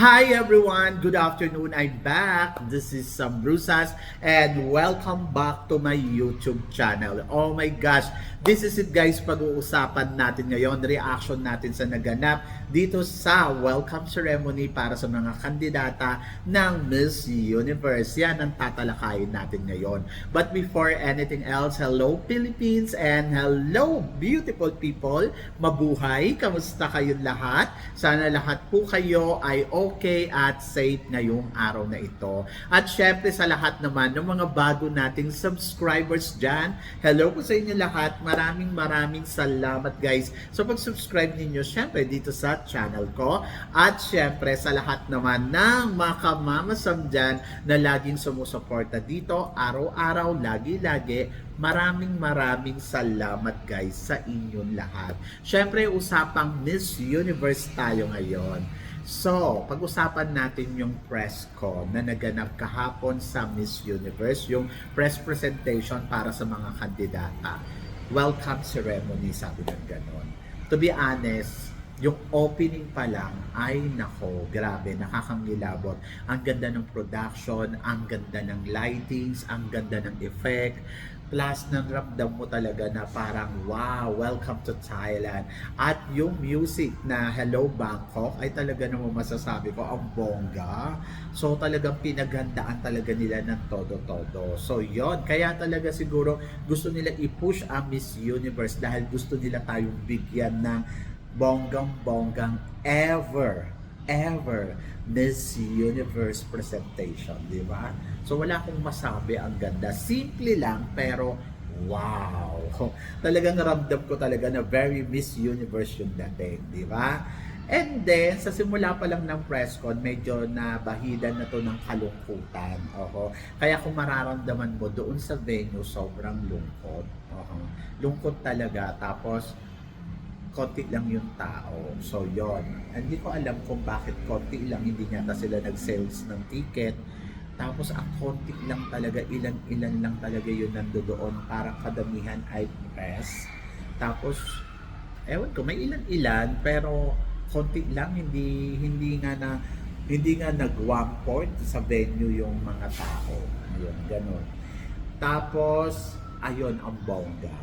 Hi everyone, good afternoon. I'm back. This is Sam Brusas and welcome back to my YouTube channel. Oh my gosh, this is it guys, pag-uusapan natin ngayon, reaction natin sa naganap dito sa welcome ceremony para sa mga kandidata ng Miss Universe. Yan ang tatalakayin natin ngayon. But before anything else, hello Philippines and hello beautiful people. Mabuhay, kamusta kayong lahat? Sana lahat po kayo ay okay at safe ngayong araw na ito. At syempre sa lahat naman ng mga bago nating subscribers dyan, hello po sa inyo lahat. Maraming salamat guys sa pag-subscribe ninyo syempre dito sa channel ko. At syempre sa lahat naman ng mga kamamasam dyan na laging sumusuporta dito araw-araw, lagi-lagi. Maraming salamat guys sa inyong lahat. Syempre usapang Miss Universe tayo ngayon. So, pag-usapan natin yung press con na naganap kahapon sa Miss Universe, yung press presentation para sa mga kandidata. Welcome ceremony, sabi ng ganon. To be honest, yung opening pa lang ay nako, grabe, nakakangilabot. Ang ganda ng production, ang ganda ng lightings, ang ganda ng effect. Plus, ramdam mo talaga na parang, wow, welcome to Thailand. At yung music na Hello Bangkok ay talaga naman masasabi ko, ang bongga. So, talagang pinaghandaan talaga nila ng todo-todo. So, yon kaya talaga siguro gusto nila i-push ang Miss Universe dahil gusto nila tayong bigyan ng bonggang-bonggang ever Miss Universe presentation, di ba? So wala akong masabi, ang ganda. Simple lang pero wow. Talagang ramdam ko talaga na very Miss Universe yung dating, di ba? And then, sa simula pa lang ng press con, medyo nabahidan na to ng kalungkutan. Kaya kung mararamdaman mo doon sa venue, sobrang lungkot. Lungkot talaga. Tapos, konti lang yung tao. So, yon. Hindi ko alam kung bakit konti lang, hindi yata sila nag-sales ng ticket. Tapos, ang konti lang talaga, ilan lang talaga yun nandoon. Parang kadamihan ay press. Tapos, ewan ko, may ilan, pero konti lang, hindi nga nag-one-fourth sa venue yung mga tao. Ayun, ganun. Tapos, ayun, ang bongga.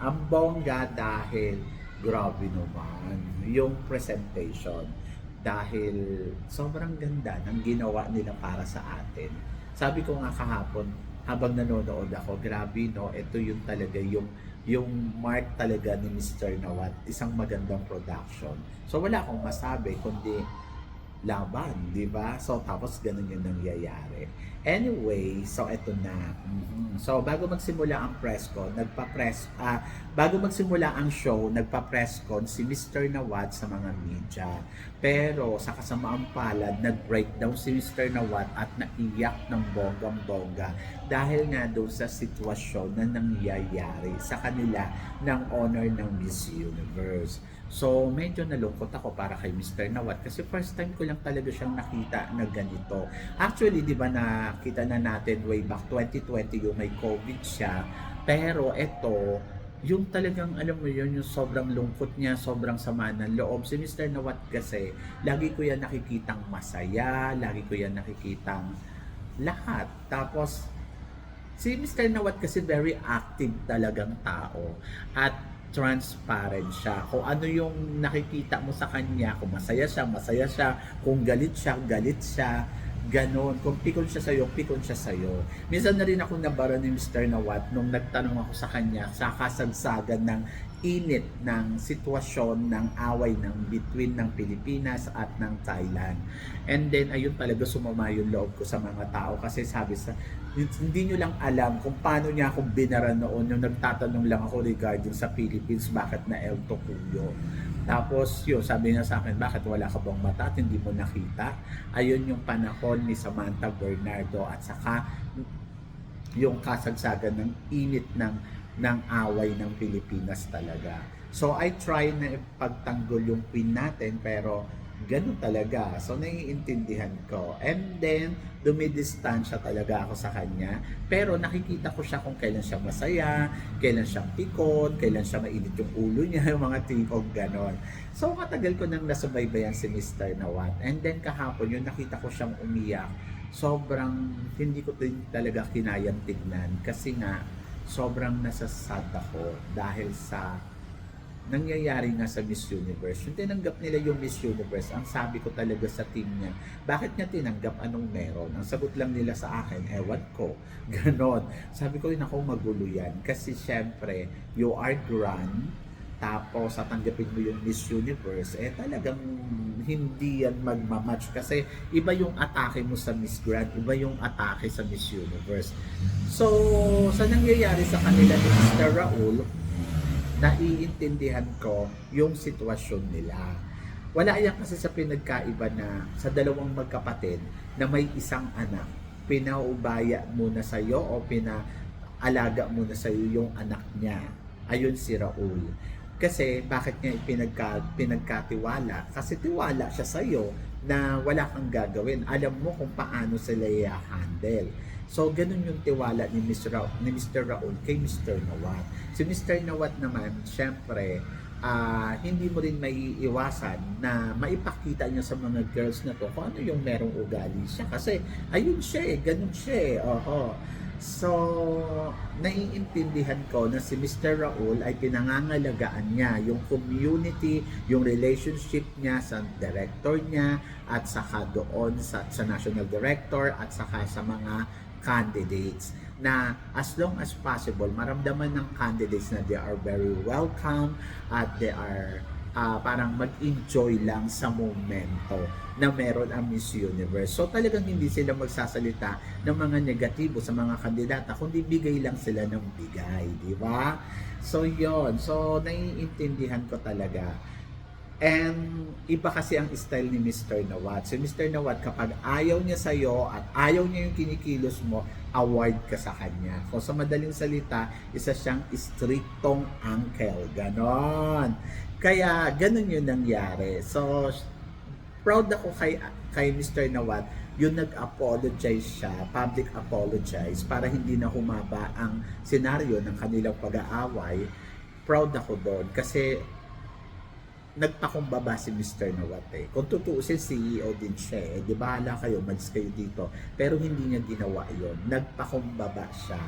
Ang bongga dahil grabe naman yung presentation dahil sobrang ganda ng ginawa nila para sa atin. Sabi ko nga kahapon habang nanonood ako, grabe no, ito yung talaga yung mark talaga ni Mr. Nawat, isang magandang production. So wala akong masabi kundi laban, di ba? So tapos ganun yung nangyayari. Anyway, so eto na. So bago magsimula ang press con, bago magsimula ang show, nagpa-press con si Mr. Nawat sa mga media. Pero sa kasamaang palad, nag-breakdown si Mr. Nawat at naiyak ng bonggang-bongga dahil nga doon sa sitwasyon na nangyayari sa kanila ng honor ng Miss Universe. So, medyo nalungkot ako para kay Mr. Nawat kasi first time ko lang talaga siyang nakita na ganito. Actually, di ba nakita na natin way back 2020 yung may COVID siya. Pero ito, yung talagang alam mo yun, yung sobrang lungkot niya, sobrang sama ng loob. Si Mr. Nawat kasi, lagi ko yan nakikitang masaya, lagi ko yan nakikitang lahat. Tapos, si Mr. Nawat kasi very active talagang tao. At transparent siya. Kung ano yung nakikita mo sa kanya, kung masaya siya, kung galit siya, ganon. Kung pikon siya sa'yo, pikon siya sa'yo. Minsan na rin ako nabara ni Mr. Nawat nung nagtanong ako sa kanya sa kasagsagan ng init ng sitwasyon ng away ng between ng Pilipinas at ng Thailand. And then ayun talaga sumama yung loob ko sa mga tao kasi sabi sa hindi nyo lang alam kung paano niya akong binara noon yung nagtatanong lang ako regarding sa Philippines bakit na El Tocuyo. Tapos yun, sabi niya sa akin, bakit wala ka bang mata at hindi mo nakita? Ayun yung panahon ni Samantha Bernardo at saka yung kasagsagan ng init ng away ng Pilipinas talaga. So I try na ipagtanggol yung queen natin pero Ganun talaga. So, naiintindihan ko. And then, dumidistansya talaga ako sa kanya. Pero nakikita ko siya kung kailan siya masaya, kailan siya pikon, kailan siya mainit yung ulo niya, yung mga tipong ganon. So, matagal ko nang nasubaybayan si Mr. Nawat. And then, kahapon, yung nakita ko siyang umiyak, sobrang hindi ko din talaga kinayang tignan. Kasi nga, sobrang nasasad ako dahil sa nangyayari nga sa Miss Universe. Yung tinanggap nila yung Miss Universe, ang sabi ko talaga sa team niya, bakit niya tinanggap, anong meron? Ang sagot lang nila sa akin, ewan ko. Ganon. Sabi ko, yun ako magulo yan. Kasi syempre, you are grand, tapos tatanggapin mo yung Miss Universe, eh talagang hindi yan magmamatch. Kasi iba yung atake mo sa Miss Grand, iba yung atake sa Miss Universe. So, sa nangyayari sa kanila ni Mr. Raul, naiintindihan ko yung sitwasyon nila. Wala yan kasi sa pinagkaiba na sa dalawang magkapatid na may isang anak, pinaubaya muna sa'yo o pinaalaga muna sa'yo yung anak niya. Ayun si Raul. Kasi bakit niya pinagkatiwala? Kasi tiwala siya sa'yo na wala kang gagawin. Alam mo kung paano sila i-handle. So, ganun yung tiwala ni Mr. Raul kay Mr. Nawat. Si Mr. Nawat naman, syempre, hindi mo rin maiiwasan na maipakita niya sa mga girls na to kung ano yung merong ugali siya. Kasi, ayun siya ganun siya Oho. So, naiintindihan ko na si Mr. Raul ay pinangangalagaan niya yung community, yung relationship niya sa director niya at saka doon sa national director at saka sa mga candidates na as long as possible maramdaman ng candidates na they are very welcome at they are parang mag-enjoy lang sa momento na meron ang Miss Universe. So talagang hindi sila magsasalita ng mga negatibo sa mga kandidata, kundi bigay lang sila ng bigay, di ba? So yon. So naiintindihan ko talaga. And iba kasi ang style ni Mr. Nawat. Si Mr. Nawat, kapag ayaw niya sa'yo at ayaw niya yung kinikilos mo, award ka sa kanya. So sa madaling salita, isa siyang striktong uncle. Ganon. Kaya ganon yung nangyari. So proud ako kay Mr. Nawat, yung nag-apologize siya, public apologize, para hindi na humaba ang senaryo ng kanilang pag-aaway. Proud ako doon kasi nagpakumbaba si Mr. Nawat Kung tutuusin, CEO din siya Di bahala kayo, malis kayo dito. Pero hindi niya ginawa yon. Nagpakumbaba siya.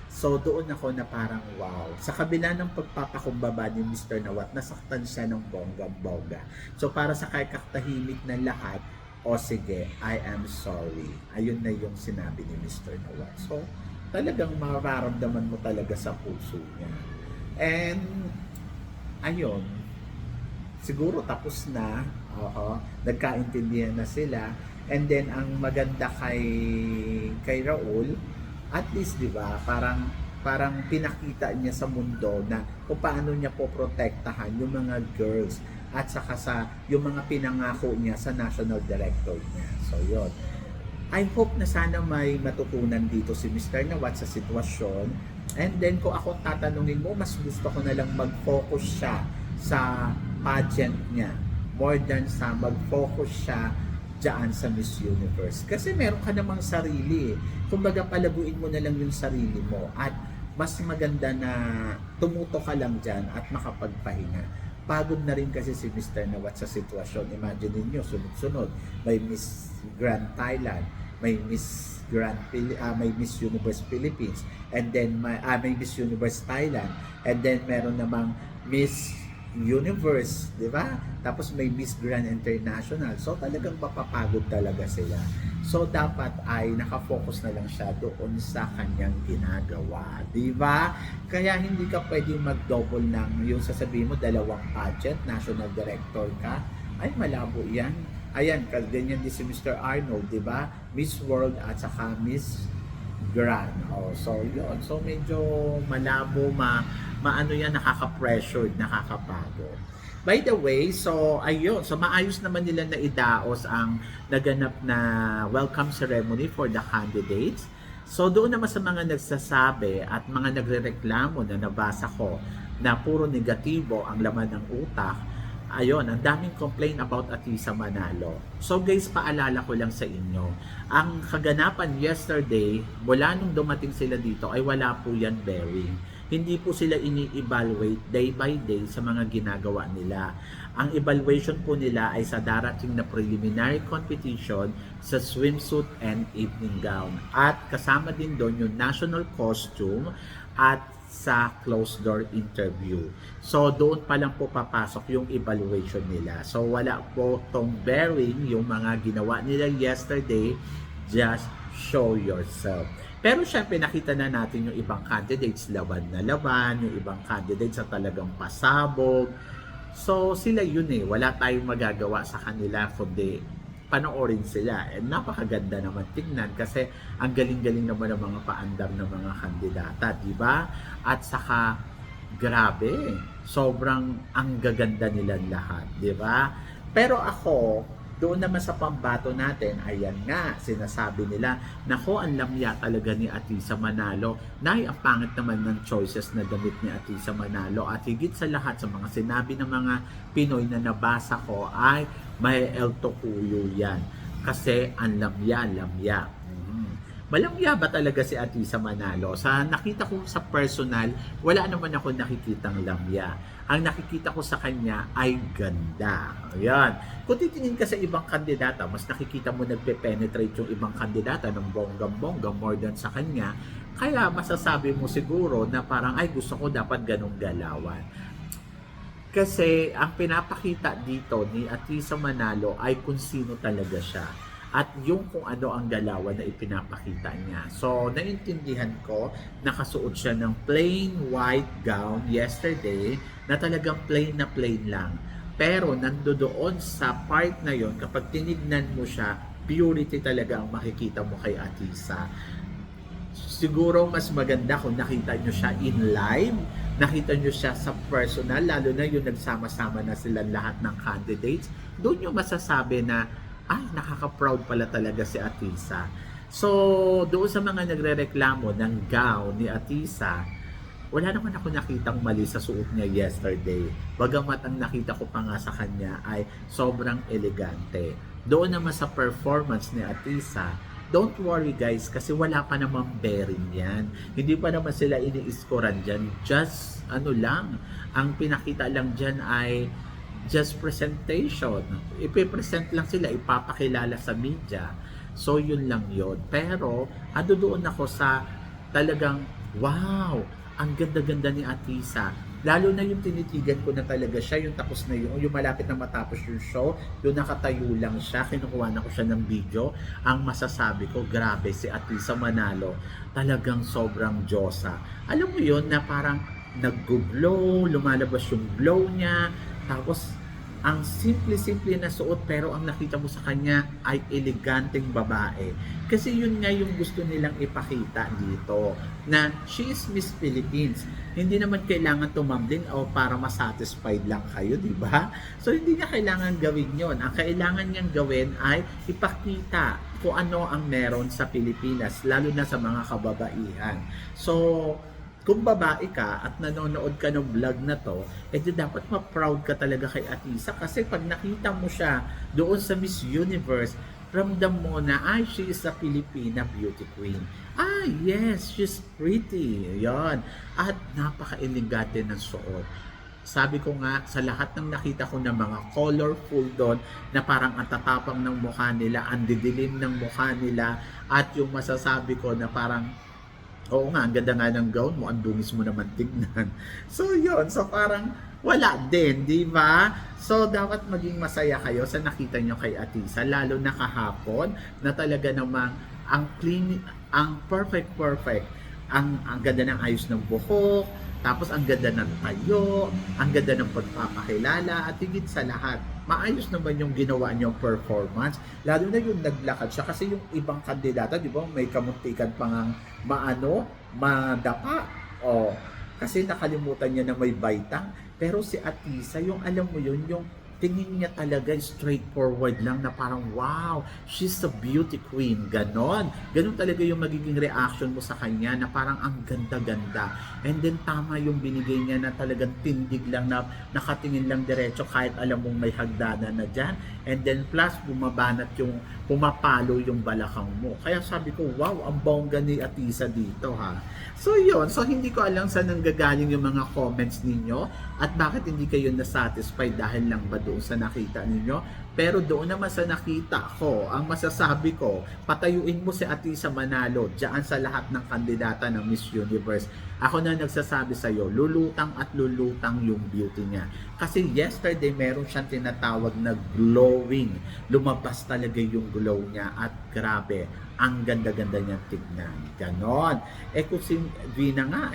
So doon ako na parang wow. Sa kabila ng pagpapakumbaba ni Mr. Nawat, nasaktan siya ng bonggang-bongga. So para sa kakatahimik ng lahat, o sige, I am sorry. Ayun na yung sinabi ni Mr. Nawat. So talagang mararamdaman mo talaga sa puso niya. And ayun, siguro tapos na, nagkaintindihan na sila. And then ang maganda kay Raul, at least 'di ba, parang pinakita niya sa mundo na kung paano niya poprotektahan yung mga girls at saka yung mga pinangako niya sa national director niya. So 'yon. I hope na sana may matutunan dito si Mr. Nawat sa sitwasyon. And then kung ako tatanungin mo, mas gusto ko na lang mag-focus siya sa pageant niya more than sa mag-focus siya dyan sa Miss Universe. Kasi meron ka namang sarili. Kumbaga palaguin mo na lang yung sarili mo at mas maganda na tumuto ka lang dyan at makapagpahinga. Pagod na rin kasi si Mr. Nawat sa sitwasyon. Imagine niyo sunod-sunod. May Miss Grand Thailand, may Miss may Miss Universe Philippines, and then may Miss Universe Thailand, and then meron namang Miss Universe, di ba? Tapos may Miss Grand International. So talagang mapapagod talaga sila. So dapat ay nakafocus na lang siya doon sa kanyang ginagawa, di ba? Kaya hindi ka pwedeng mag-double ng yung sasabihin mo dalawang pageant, national director ka. Ay malabo 'yan. Ayan, ganyan din si Mr. Arnold, di ba? Miss World at saka Miss Grand. So yun. So medyo malabo, maano yan, nakaka-pressured, nakakapagod. By the way, so ayun, so maayos naman nila na idaos ang naganap na welcome ceremony for the candidates. So doon naman sa mga nagsasabi at mga nagrereklamo na nabasa ko na puro negatibo ang laman ng utak, ayun, ang daming complain about Atisa Manalo. So guys, paalala ko lang sa inyo, ang kaganapan yesterday, mula nung dumating sila dito ay wala po yan bearing. Hindi po sila ini-evaluate day by day sa mga ginagawa nila. Ang evaluation po nila ay sa darating na preliminary competition sa swimsuit and evening gown. At kasama din doon yung national costume at sa closed door interview. So doon pa lang po papasok yung evaluation nila. So wala po tong bearing yung mga ginawa nila yesterday. Just show yourself. Pero syempre nakita na natin yung ibang candidates laban na laban, yung ibang candidates sa talagang pasabog. So sila yun wala tayong magagawa sa kanila kundi panoorin sila. And napakaganda naman tingnan kasi ang galing-galing naman ng mga paandar ng mga kandidata, di ba? At saka grabe, sobrang ang gaganda nilang lahat, di ba? Pero ako, doon naman sa pambato natin, ayan nga, sinasabi nila, nako, ang lamya talaga ni Atisa Manalo. Nay, ang pangit naman ng choices na damit ni Atisa Manalo. At higit sa lahat, sa mga sinabi ng mga Pinoy na nabasa ko, ay may El Tocuyo yan. Kasi ang lamya. Malamya ba talaga si Atisa Manalo? Sa nakita ko sa personal, wala naman ako nakikitang lamya. Ang nakikita ko sa kanya ay ganda. Ayan. Kung titingin ka sa ibang kandidata, mas nakikita mo nagpe-penetrate yung ibang kandidata ng bonggang-bongga more than sa kanya. Kaya masasabi mo siguro na parang, ay gusto ko dapat ganong galawan. Kasi ang pinapakita dito ni Atisa Manalo ay kung sino talaga siya. At yung kung ano ang galawan na ipinapakita niya. So, naintindihan ko, nakasuot siya ng plain white gown yesterday na talagang plain na plain lang. Pero nandoon sa part na yon, kapag tinignan mo siya, purity talaga ang makikita mo kay Atisa. Siguro mas maganda kung nakita nyo siya in live, nakita nyo siya sa personal, lalo na yung nagsama-sama na sila lahat ng candidates, doon yung masasabi na ay, nakaka-proud pala talaga si Atisa. So, doon sa mga nagrereklamo ng gown ni Atisa, wala naman ako nakitang mali sa suot niya yesterday. Bagamat ang nakita ko pa nga sa kanya ay sobrang elegante. Doon naman sa performance ni Atisa, don't worry guys, kasi wala pa namang bearing yan. Hindi pa naman sila ini-scorean dyan. Just, ang pinakita lang dyan ay just presentation. Ipipresent lang sila, ipapakilala sa media. So, yun lang yun. Pero, doon ako sa talagang, wow, ang ganda-ganda ni Atisa. Lalo na yung tinitigan ko na talaga siya, yung tapos na yung malapit na matapos yung show, yung nakatayo lang siya, kinukuha na ko siya ng video. Ang masasabi ko, grabe, si Atisa Manalo, talagang sobrang Diyosa. Alam mo yun, na parang nag-glow, lumalabas yung glow niya, tapos ang simple-simple na suot pero ang nakita mo sa kanya ay eleganteng babae. Kasi yun nga yung gusto nilang ipakita dito na she is Miss Philippines. Hindi naman kailangan tumambling o para masatisfied lang kayo, di ba? So hindi niya kailangan gawin yon. Ang kailangan niyang gawin ay ipakita kung ano ang meron sa Pilipinas, lalo na sa mga kababaihan. So kung babae ka at nanonood ka ng vlog na to, dapat ma-proud ka talaga kay Atisa kasi pag nakita mo siya doon sa Miss Universe, ramdam mo na, ay, she is a Filipina beauty queen. Ah, yes, she's pretty. Yan. At napaka-elegante ng suot. Sabi ko nga, sa lahat ng nakita ko ng mga colorful doon, na parang ang tatapang ng mukha nila, ang didilim ng mukha nila, at yung masasabi ko na parang, oo nga, ang ganda nga ng gown mo, ang dungis mo naman tignan. So yun, so parang wala din, di ba? So dapat maging masaya kayo sa nakita nyo kay Atisa, lalo na kahapon, na talaga namang ang clean, ang perfect. Ang ganda ng ayos ng buhok, tapos ang ganda ng tayo, ang ganda ng pagpapakilala, at higit sa lahat, maayos naman yung ginawa niyong performance. Lalo na yung naglakad siya kasi yung ibang kandidata, di ba, may kamuntikan pang madapa. Kasi nakalimutan niya na may baitang. Pero si Atisa, yung alam mo yun, yung tingin niya talaga straightforward lang na parang, wow, she's a beauty queen. Ganon. Ganon talaga yung magiging reaction mo sa kanya na parang ang ganda-ganda. And then tama yung binigay niya na talagang tindig lang na nakatingin lang diretso kahit alam mong may hagdanan na dyan. And then plus, pumapalo yung balakang mo. Kaya sabi ko, wow, ang bongga ni Atisa dito ha. So yun, so hindi ko alam saan nanggagaling yung mga comments ninyo at bakit hindi kayo na-satisfied dahil lang ba doon sa nakita ninyo. Pero doon naman sa nakita ko, ang masasabi ko, patayuin mo si Atisa Manalo diyan sa lahat ng kandidata ng Miss Universe. Ako na nagsasabi sa iyo, lulutang at lulutang yung beauty niya. Kasi yesterday meron siyang tinatawag na glowing. Lumabas talaga yung glow niya at grabe, ang ganda-ganda niya tignan. Ganon. Kung si Vina nga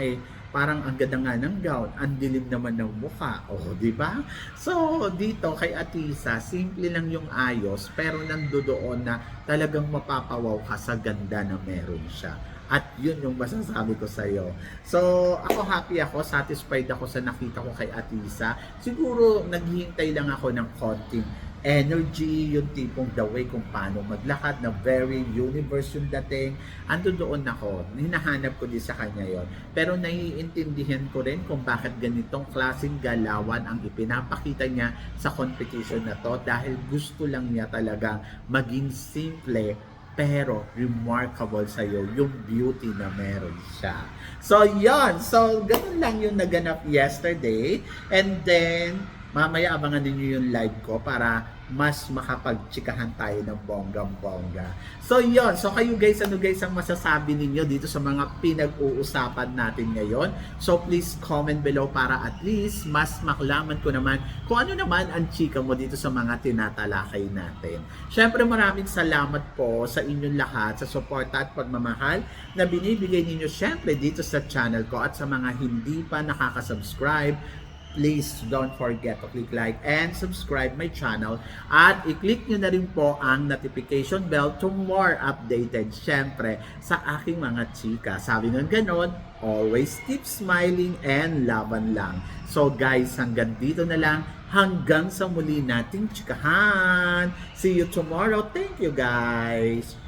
parang ang ganda nga ng gown, ang dilim naman ng mukha. Oh, di ba? So, dito kay Atisa, simple lang yung ayos, pero nandoon na talagang mapapawaw ka sa ganda na meron siya. At yun yung masasabi ko sa iyo. So, ako happy ako, satisfied ako sa nakita ko kay Atisa. Siguro, naghihintay lang ako ng konting energy, yung tipong the way kung paano maglakad na very universe yung dating. Ando doon ako, hinahanap ko din sa kanya yon. Pero naiintindihan ko rin kung bakit ganitong klaseng galawan ang ipinapakita niya sa competition na to dahil gusto lang niya talaga maging simple pero remarkable sa'yo yung beauty na meron siya. So, yon. So, ganun lang yung naganap yesterday. And then, mamaya abangan niyo yung live ko para mas makapagtsikahan tayo ng bonggang-bongga. So yon, so kayo guys, ano guys ang masasabi ninyo dito sa mga pinag-uusapan natin ngayon? So please comment below para at least mas maklaman ko naman kung ano naman ang chika mo dito sa mga tinatalakay natin. Syempre maraming salamat po sa inyong lahat sa suporta at pagmamahal na binibigay ninyo syempre dito sa channel ko at sa mga hindi pa nakaka-subscribe. Please don't forget to click like and subscribe my channel at i-click nyo na rin po ang notification bell to more updated syempre sa aking mga chika. Sabi ng ganon, always keep smiling and laban lang. So guys, hanggang dito na lang. Hanggang sa muli nating chikahan. See you tomorrow. Thank you guys.